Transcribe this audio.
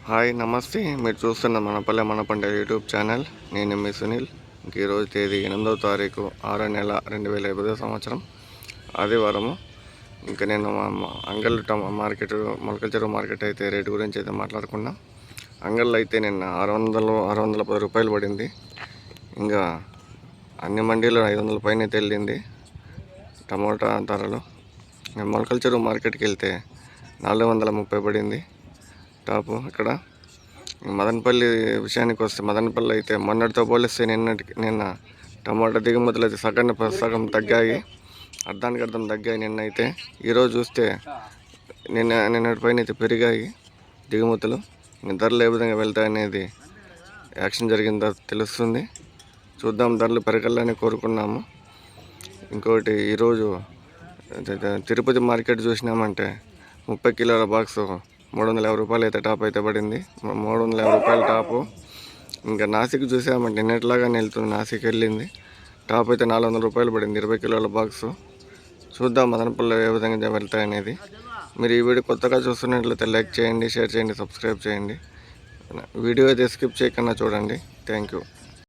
Hi నమస్తే. మీరు చూస్తున్న మనపల్లె మన పంట యూట్యూబ్ ఛానల్. నేను మీ సునీల్. ఈరోజు తేదీ 8వ తారీఖు 6వ నెల 2020 సంవత్సరం ఆదివారము. ఇంకా నేను అంగల్ మార్కెట్ మొలకల చెరువు మార్కెట్ అయితే రేటు గురించి అయితే మాట్లాడుకున్నాం. అంగల్లో అయితే నిన్న 610 రూపాయలు పడింది. ఇంకా అన్ని మండీలు 500 పైన అయితే వెళ్ళింది టమోటా ధరలు. మొలకల చెరువు మార్కెట్కి వెళ్తే 430 పడింది టాపు. ఇక్కడ మదనపల్లి విషయానికి వస్తే మదనపల్లి అయితే మొన్నటితో పోలిస్తే నిన్న టమాటా దిగుమతులు అయితే సగం తగ్గాయి, అర్థానికి అర్థం తగ్గాయి. నిన్న అయితే ఈరోజు చూస్తే నిన్నటి పైన అయితే పెరిగాయి దిగుమతులు. ధరలు ఏ విధంగా వెళ్తాయనేది యాక్షన్ జరిగిందో తెలుస్తుంది. చూద్దాం, ధరలు పెరగాలని కోరుకున్నాము. ఇంకోటి ఈరోజు తిరుపతి మార్కెట్ చూసినామంటే 30 కిలోల బాక్సు 350 రూపాయలు అయితే టాప్ అయితే పడింది. 350 రూపాయల టాపు. ఇంకా నాసిక్ చూసామంటే నిన్నట్లాగానే వెళ్తుంది. నాసిక్ వెళ్ళింది, టాప్ అయితే 400 రూపాయలు పడింది 20 కిలోల బాక్సు. చూద్దాం మదనపల్లి ఏ విధంగా వెళ్తాయనేది. మీరు ఈ వీడియో కొత్తగా చూస్తున్నట్లయితే లైక్ చేయండి, షేర్ చేయండి, సబ్స్క్రైబ్ చేయండి. వీడియో అయితే స్కిప్ చేయకుండా చూడండి. Thank you.